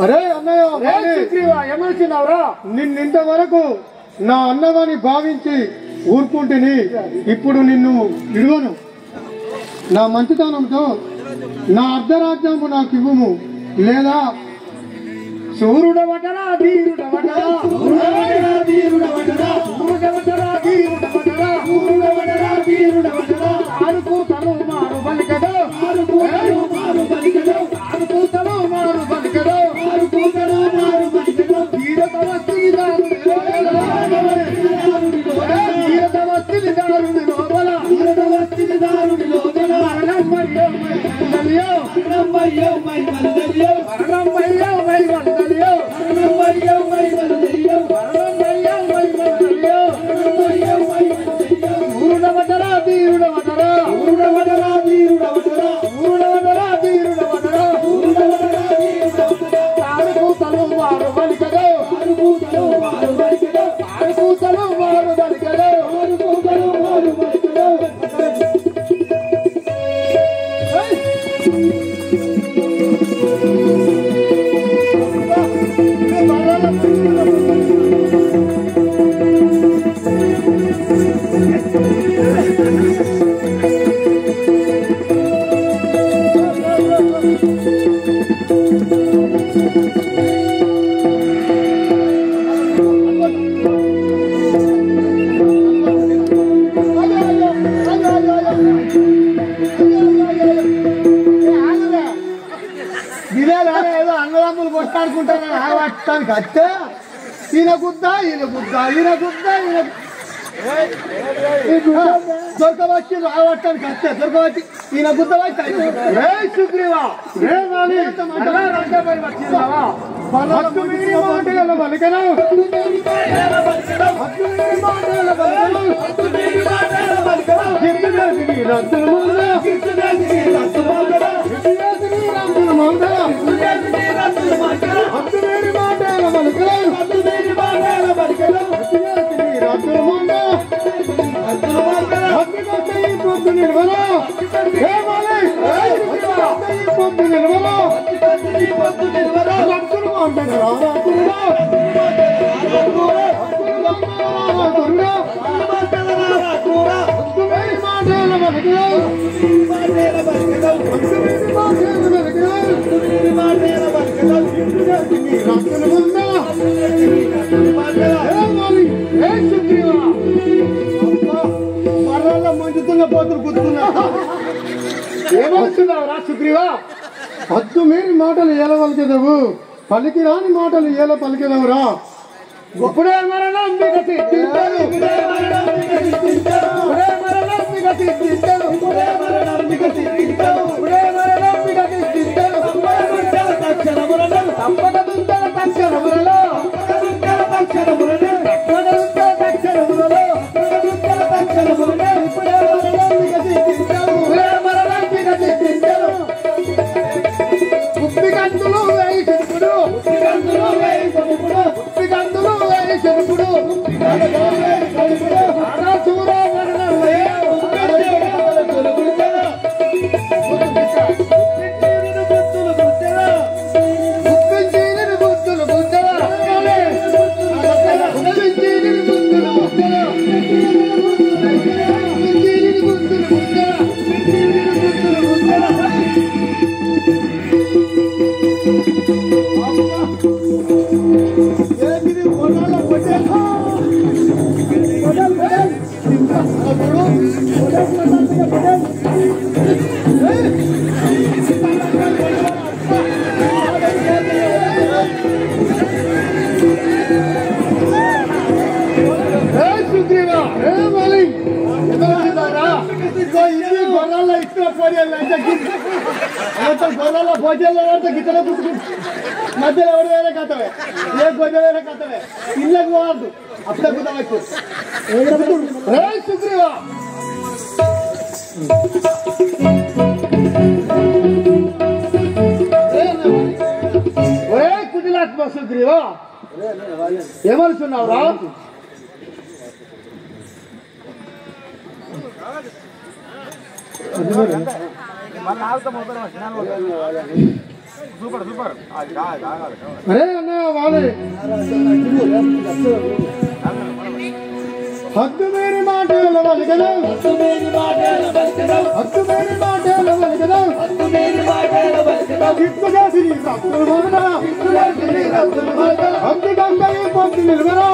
అరే అన్నయ్య నిన్నింతవరకు నా అన్నవాని భావించి ఊరుకుంటుని ఇప్పుడు నిన్ను విడువను. నా మంచితనంతో నా అర్ధరాజ్యము నాకు ఇవ్వము, లేదా సూర్యుడవటరా ధీరుడవటరా సూర్యుడవటరా ధీరుడవటరా సూర్యుడవటరా ధీరుడవటరా సూర్యుడవటరా ధీరుడవటరా ఆరుకూతలు మారు బలికదో ఆరుకూతలు మారు బలికదో ఆరుకూతలు మారు బలికదో ఆరుకూతలు మారు బలికదో ధీరతవస్తి దారునిలో ధీరతవస్తి దారునిలో బల ధీరతవస్తి దారునిలో బల మరణమయ్యో మై మరణమయ్యో మై మరణమయ్యో మరణమయ్యో మై మరణమయ్యో మరణమయ్యో మై మరణమయ్యో మరణమయ్యో మై మరణమయ్యో మరణమయ్యో మై మరణమయ్యో ఊరుడవటరా ధీరుడవటరా ఊరుడవటరా ధీరుడవటరా ఊరుడవటరా ధీరుడవటరా ఊరుడవటరా ధీరుడవటరా ఆరుకూతలు మారు బలికదో ఆరుకూతలు మారు బలికదో ఆరుకూతలు మారు బలికదో ఆరుకూతలు మారు బలికదో ఏదో అన్నదమ్ములు కొట్టాడుకుంటారని ఆగబట్టడానికి అత్తే ఈయన గుద్దా ఈయన గుద్దా ఈయన గుద్దా ఈయన దొరకవచ్చి ఆగబట్టడానికి అత్తే దొరకవచ్చి ఈయన గుద్దవచ్చి సుగ్రీవా మంచుతున్న పోతులు కూర్చున్నా ఏమవుతున్నావు రా సుగ్రీవా? హద్దు మీరి మాటలు ఏల పలికెదవు, పలికి రాని మాటలు ఏల పలికెదవురా. ఇప్పుడే మరణం దిగతి తింటాను, ఇప్పుడే మరణం దిగతి తింటాను, ఇప్పుడే మరణం దిగతి తింటాను, ఇప్పుడే మరణం దిగతి తింటాను, ఇప్పుడే మరణం దిగతి తింటాను. తప్పక దుంతల తక్షణములలో, తప్పక దుంతల తక్షణములలో, తప్పక దుంతల తక్షణములలో, తప్పక దుంతల తక్షణములలో, ఇప్పుడే మరణం దిగతి తింటాను, ఇప్పుడే మరణం దిగతి తింటాను. ఉప్పిగంతులు వేయి చెరుపుడు, ఉప్పిగంతులు వేయి చెరుపుడు, ఉప్పిగంతులు వేయి చెరుపుడు, ఉప్పిగంతులు వేయి చెరుపుడు, ఆడా చూర మరణం వేయ అసలు గొర్రెల భోజనాలు పడితే గిట్టనే పుట్టుకుంటు మధ్యలో ఎవరు వేరే కథవే ఏ గొర్రె వేరే కథవే ఇళ్ళకి పోవద్దు అప్పుడే కుదవచ్చు రే సుగ్రీవా ఒరే కుటిలాత్మ సుగ్రీవా ఏమనుకున్నావురా అరే అన్నయ్య వాడే హద్దు మేరీ మాటలు వలిగదవు హద్దు మేరీ మాటలు వలిగదవు దిక్కుదాసి నీ భక్తులు మొదల హద్దు గంగయ్య పొద్దు నిలువరా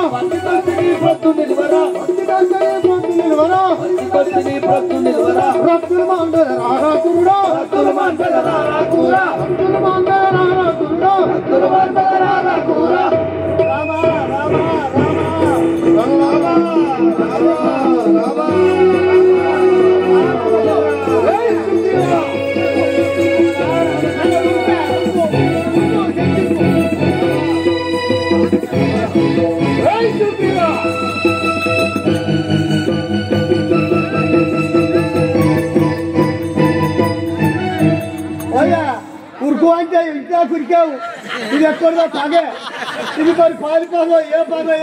రత్తులు మాండల రారాకురుడా ఉరుకు అంటే ఇంకా కురికావు ఇది ఎక్కడో తాగే ఇది మరి పాలిపోదో ఏ పాదో